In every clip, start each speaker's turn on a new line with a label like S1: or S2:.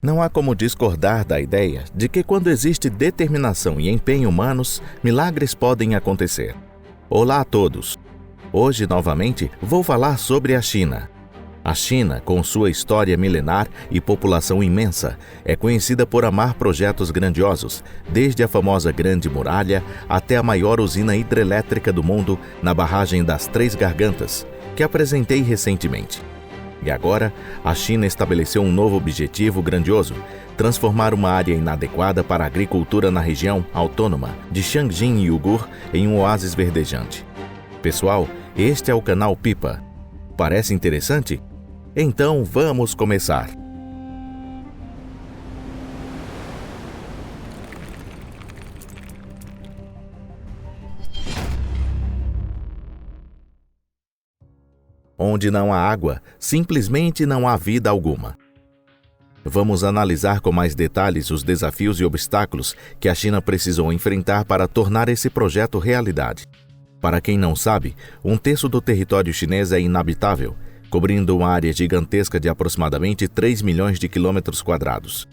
S1: Não há como discordar da ideia de que quando existe determinação e empenho humanos, milagres podem acontecer. Olá a todos! Hoje, novamente, vou falar sobre a China. A China, com sua história milenar e população imensa, é conhecida por amar projetos grandiosos, desde a famosa Grande Muralha até a maior usina hidrelétrica do mundo na barragem das Três Gargantas, que apresentei recentemente. E agora, a China estabeleceu um novo objetivo grandioso: transformar uma área inadequada para a agricultura na região autônoma de Shangjin e Uyghur em um oásis verdejante. Pessoal, este é o canal Pipa. Parece interessante? Então vamos começar! Onde não há água, simplesmente não há vida alguma. Vamos analisar com mais detalhes os desafios e obstáculos que a China precisou enfrentar para tornar esse projeto realidade. Para quem não sabe, 1/3 do território chinês é inabitável, cobrindo uma área gigantesca de aproximadamente 3 milhões de quilômetros quadrados.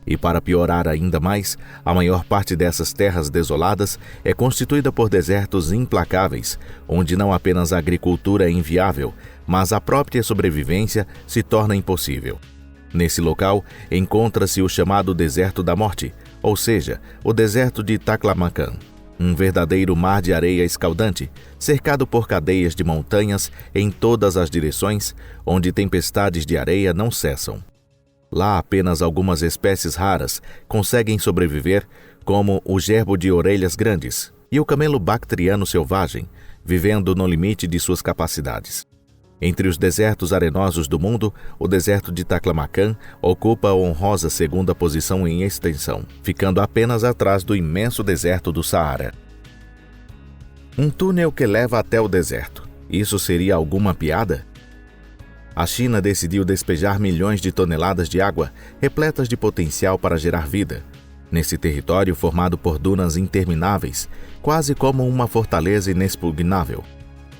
S1: E para piorar ainda mais, a maior parte dessas terras desoladas é constituída por desertos implacáveis, onde não apenas a agricultura é inviável, mas a própria sobrevivência se torna impossível. Nesse local, encontra-se o chamado Deserto da Morte, ou seja, o deserto de Taklamakan, um verdadeiro mar de areia escaldante, cercado por cadeias de montanhas em todas as direções, onde tempestades de areia não cessam. Lá apenas algumas espécies raras conseguem sobreviver, como o gerbo de orelhas grandes e o camelo bactriano selvagem, vivendo no limite de suas capacidades. Entre os desertos arenosos do mundo, o deserto de Taklamakan ocupa a honrosa segunda posição em extensão, ficando apenas atrás do imenso deserto do Saara. Um túnel que leva até o deserto. Isso seria alguma piada? A China decidiu despejar milhões de toneladas de água, repletas de potencial para gerar vida, nesse território formado por dunas intermináveis, quase como uma fortaleza inexpugnável.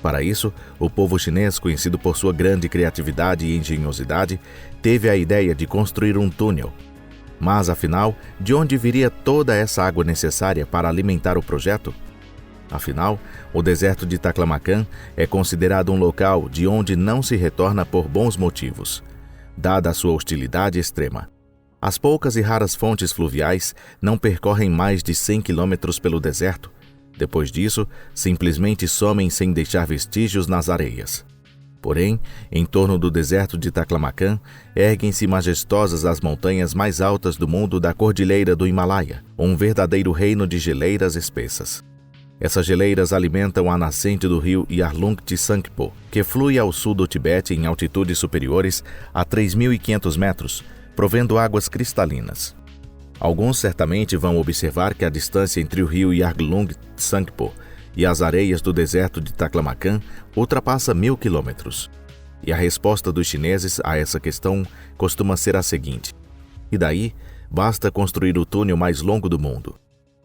S1: Para isso, o povo chinês, conhecido por sua grande criatividade e engenhosidade, teve a ideia de construir um túnel. Mas, afinal, de onde viria toda essa água necessária para alimentar o projeto? Afinal, o deserto de Taklamakan é considerado um local de onde não se retorna por bons motivos, dada a sua hostilidade extrema. As poucas e raras fontes fluviais não percorrem mais de 100 quilômetros pelo deserto. Depois disso, simplesmente somem sem deixar vestígios nas areias. Porém, em torno do deserto de Taklamakan, erguem-se majestosas as montanhas mais altas do mundo da Cordilheira do Himalaia, um verdadeiro reino de geleiras espessas. Essas geleiras alimentam a nascente do rio Yarlung Tsangpo, que flui ao sul do Tibete em altitudes superiores a 3.500 metros, provendo águas cristalinas. Alguns certamente vão observar que a distância entre o rio Yarlung Tsangpo e as areias do deserto de Taklamakan ultrapassa 1.000 quilômetros. E a resposta dos chineses a essa questão costuma ser a seguinte: e daí, basta construir o túnel mais longo do mundo.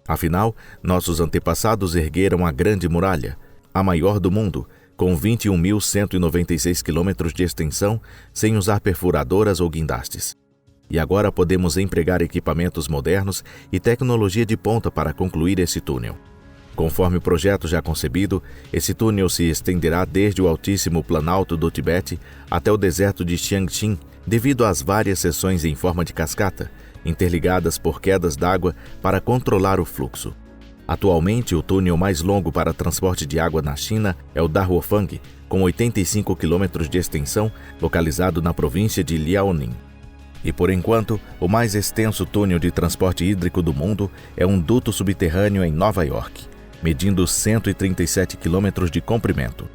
S1: Afinal, nossos antepassados ergueram a Grande Muralha, a maior do mundo, com 21.196 quilômetros de extensão, sem usar perfuradoras ou guindastes. E agora podemos empregar equipamentos modernos e tecnologia de ponta para concluir esse túnel. Conforme o projeto já concebido, esse túnel se estenderá desde o altíssimo planalto do Tibete até o deserto de Xiangxin, devido às várias seções em forma de cascata, interligadas por quedas d'água para controlar o fluxo. Atualmente, o túnel mais longo para transporte de água na China é o Dahuofang, com 85 quilômetros de extensão, localizado na província de Liaoning. E por enquanto, o mais extenso túnel de transporte hídrico do mundo é um duto subterrâneo em Nova York, medindo 137 quilômetros de comprimento.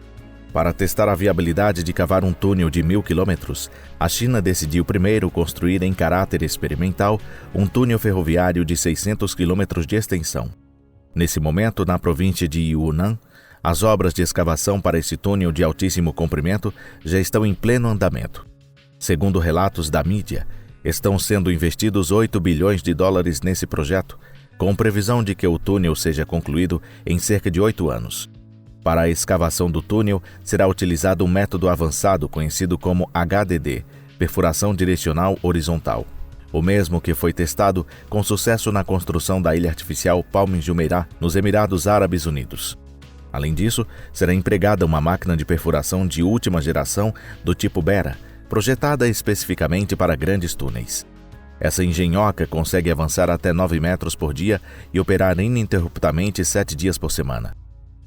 S1: Para testar a viabilidade de cavar um túnel de 1.000 quilômetros, a China decidiu primeiro construir em caráter experimental um túnel ferroviário de 600 quilômetros de extensão. Nesse momento, na província de Yunnan, as obras de escavação para esse túnel de altíssimo comprimento já estão em pleno andamento. Segundo relatos da mídia, estão sendo investidos 8 bilhões de dólares nesse projeto, com previsão de que o túnel seja concluído em cerca de 8 anos. Para a escavação do túnel, será utilizado um método avançado conhecido como HDD, perfuração direcional horizontal. o mesmo que foi testado com sucesso na construção da ilha artificial Palm Jumeirah, nos Emirados Árabes Unidos. Além disso, será empregada uma máquina de perfuração de última geração do tipo Bera, projetada especificamente para grandes túneis. Essa engenhoca consegue avançar até 9 metros por dia e operar ininterruptamente 7 dias por semana.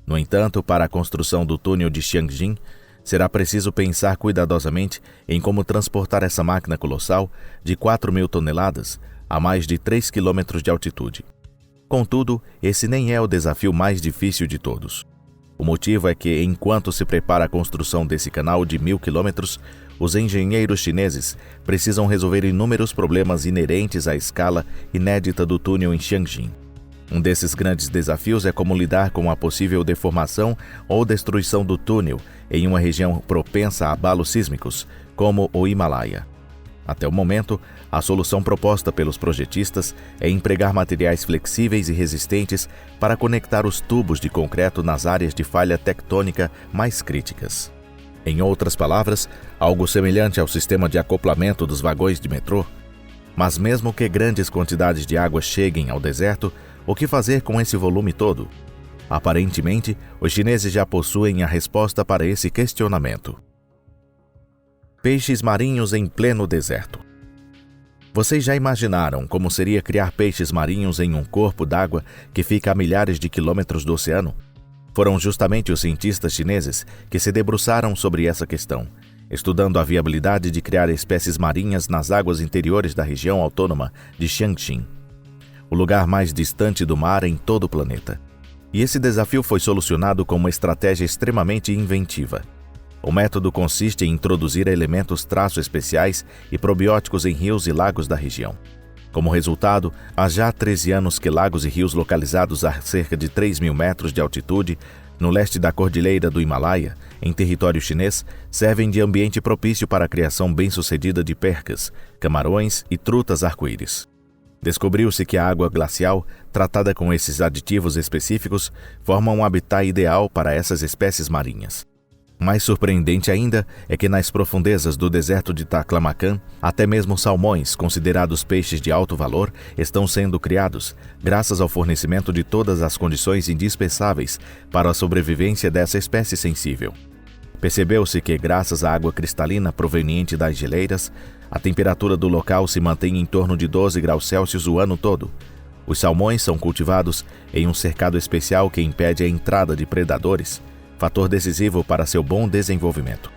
S1: No entanto, para a construção do túnel de Xiangjin, será preciso pensar cuidadosamente em como transportar essa máquina colossal de 4.000 toneladas a mais de 3 quilômetros de altitude. Contudo, esse nem é o desafio mais difícil de todos. O motivo é que, enquanto se prepara a construção desse canal de 1.000 quilômetros, os engenheiros chineses precisam resolver inúmeros problemas inerentes à escala inédita do túnel em Xiangjin. Um desses grandes desafios é como lidar com a possível deformação ou destruição do túnel em uma região propensa a abalos sísmicos, como o Himalaia. Até o momento, a solução proposta pelos projetistas é empregar materiais flexíveis e resistentes para conectar os tubos de concreto nas áreas de falha tectônica mais críticas. Em outras palavras, algo semelhante ao sistema de acoplamento dos vagões de metrô. Mas mesmo que grandes quantidades de água cheguem ao deserto, o que fazer com esse volume todo? Aparentemente, os chineses já possuem a resposta para esse questionamento. Peixes marinhos em pleno deserto. Vocês já imaginaram como seria criar peixes marinhos em um corpo d'água que fica a milhares de quilômetros do oceano? Foram justamente os cientistas chineses que se debruçaram sobre essa questão, estudando a viabilidade de criar espécies marinhas nas águas interiores da região autônoma de Xiangjin, o lugar mais distante do mar em todo o planeta. E esse desafio foi solucionado com uma estratégia extremamente inventiva. O método consiste em introduzir elementos traço especiais e probióticos em rios e lagos da região. Como resultado, há já 13 anos que lagos e rios localizados a cerca de 3.000 metros de altitude, no leste da Cordilheira do Himalaia, em território chinês, servem de ambiente propício para a criação bem-sucedida de percas, camarões e trutas arco-íris. Descobriu-se que a água glacial, tratada com esses aditivos específicos, forma um habitat ideal para essas espécies marinhas. Mais surpreendente ainda é que nas profundezas do deserto de Taklamakan, até mesmo salmões, considerados peixes de alto valor, estão sendo criados, graças ao fornecimento de todas as condições indispensáveis para a sobrevivência dessa espécie sensível. Percebeu-se que, graças à água cristalina proveniente das geleiras, a temperatura do local se mantém em torno de 12 graus Celsius o ano todo. Os salmões são cultivados em um cercado especial que impede a entrada de predadores, fator decisivo para seu bom desenvolvimento.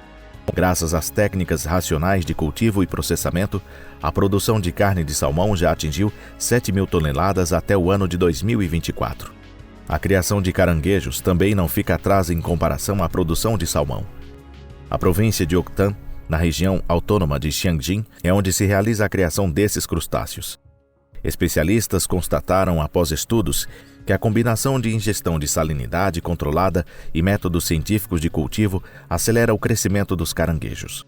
S1: Graças às técnicas racionais de cultivo e processamento, a produção de carne de salmão já atingiu 7.000 toneladas até o ano de 2024. A criação de caranguejos também não fica atrás em comparação à produção de salmão. A província de Octan, na região autônoma de Xiangjin, é onde se realiza a criação desses crustáceos. Especialistas constataram, após estudos, que a combinação de ingestão de salinidade controlada e métodos científicos de cultivo acelera o crescimento dos caranguejos.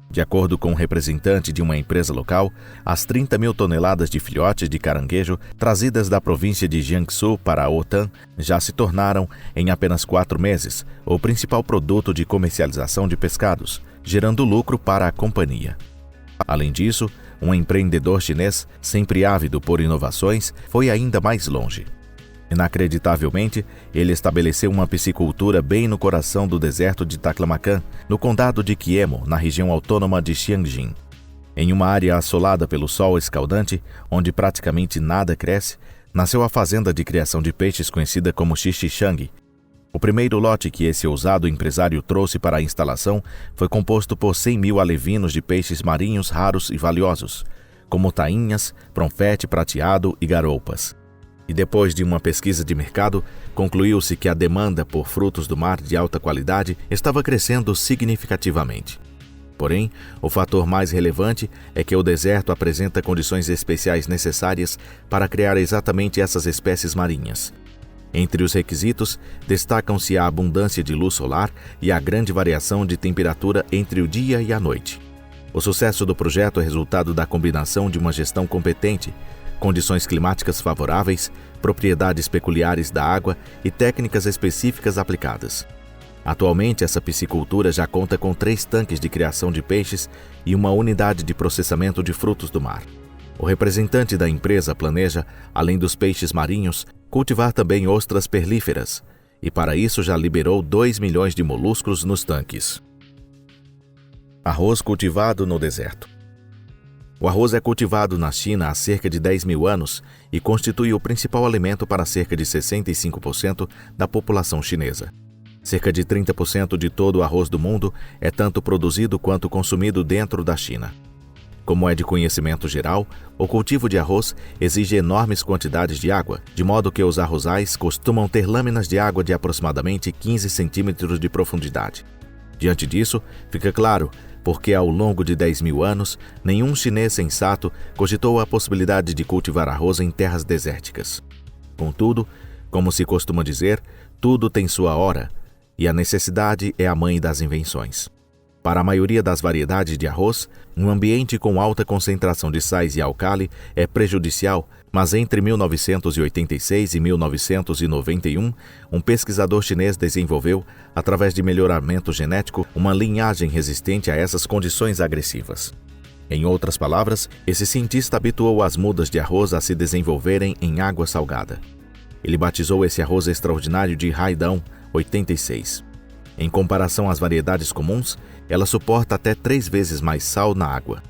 S1: De acordo com um representante de uma empresa local, as 30.000 toneladas de filhotes de caranguejo trazidas da província de Jiangsu para a Otan já se tornaram, em apenas 4 meses, o principal produto de comercialização de pescados, gerando lucro para a companhia. Além disso, um empreendedor chinês, sempre ávido por inovações, foi ainda mais longe. Inacreditavelmente, ele estabeleceu uma piscicultura bem no coração do deserto de Taklamakan, no condado de Kiemo, na região autônoma de Xiangjin. Em uma área assolada pelo sol escaldante, onde praticamente nada cresce, nasceu a fazenda de criação de peixes conhecida como Xixixang. O primeiro lote que esse ousado empresário trouxe para a instalação foi composto por 100.000 alevinos de peixes marinhos raros e valiosos, como tainhas, profete prateado e garoupas. E depois de uma pesquisa de mercado, concluiu-se que a demanda por frutos do mar de alta qualidade estava crescendo significativamente. Porém, o fator mais relevante é que o deserto apresenta condições especiais necessárias para criar exatamente essas espécies marinhas. Entre os requisitos, destacam-se a abundância de luz solar e a grande variação de temperatura entre o dia e a noite. O sucesso do projeto é resultado da combinação de uma gestão competente, condições climáticas favoráveis, propriedades peculiares da água e técnicas específicas aplicadas. Atualmente, essa piscicultura já conta com 3 tanques de criação de peixes e uma unidade de processamento de frutos do mar. O representante da empresa planeja, além dos peixes marinhos, cultivar também ostras perlíferas, e para isso já liberou 2 milhões de moluscos nos tanques. Arroz cultivado no deserto. O arroz é cultivado na China há cerca de 10 mil anos e constitui o principal alimento para cerca de 65% da população chinesa. Cerca de 30% de todo o arroz do mundo é tanto produzido quanto consumido dentro da China. Como é de conhecimento geral, o cultivo de arroz exige enormes quantidades de água, de modo que os arrozais costumam ter lâminas de água de aproximadamente 15 centímetros de profundidade. Diante disso, fica claro porque ao longo de 10 mil anos, nenhum chinês sensato cogitou a possibilidade de cultivar arroz em terras desérticas. Contudo, como se costuma dizer, tudo tem sua hora, e a necessidade é a mãe das invenções. Para a maioria das variedades de arroz, um ambiente com alta concentração de sais e álcali é prejudicial, mas entre 1986 e 1991, um pesquisador chinês desenvolveu, através de melhoramento genético, uma linhagem resistente a essas condições agressivas. Em outras palavras, esse cientista habituou as mudas de arroz a se desenvolverem em água salgada. Ele batizou esse arroz extraordinário de Haidao 86. Em comparação às variedades comuns, ela suporta até 3 vezes mais sal na água.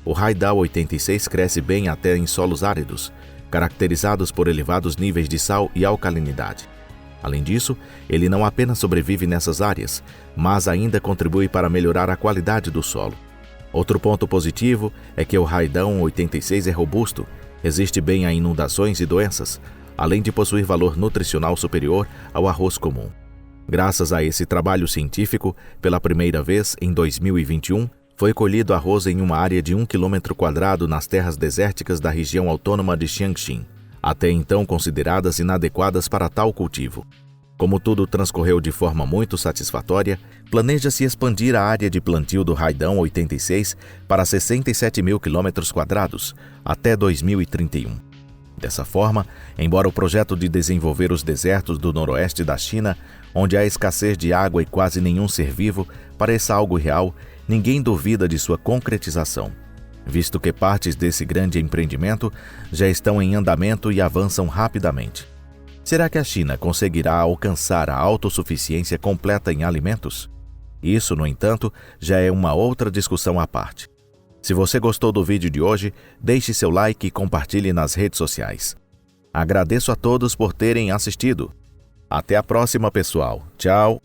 S1: O Haidao 86 cresce bem até em solos áridos, caracterizados por elevados níveis de sal e alcalinidade. Além disso, ele não apenas sobrevive nessas áreas, mas ainda contribui para melhorar a qualidade do solo. Outro ponto positivo é que o Haidao 86 é robusto, resiste bem a inundações e doenças, além de possuir valor nutricional superior ao arroz comum. Graças a esse trabalho científico, pela primeira vez, em 2021, foi colhido arroz em uma área de 1 km² nas terras desérticas da região autônoma de Jiangxi, até então consideradas inadequadas para tal cultivo. Como tudo transcorreu de forma muito satisfatória, planeja-se expandir a área de plantio do Haidao 86 para 67 mil km² até 2031. Dessa forma, embora o projeto de desenvolver os desertos do noroeste da China, onde há escassez de água e quase nenhum ser vivo, pareça algo real, ninguém duvida de sua concretização, visto que partes desse grande empreendimento já estão em andamento e avançam rapidamente. Será que a China conseguirá alcançar a autossuficiência completa em alimentos? Isso, no entanto, já é uma outra discussão à parte. Se você gostou do vídeo de hoje, deixe seu like e compartilhe nas redes sociais. Agradeço a todos por terem assistido. Até a próxima, pessoal. Tchau!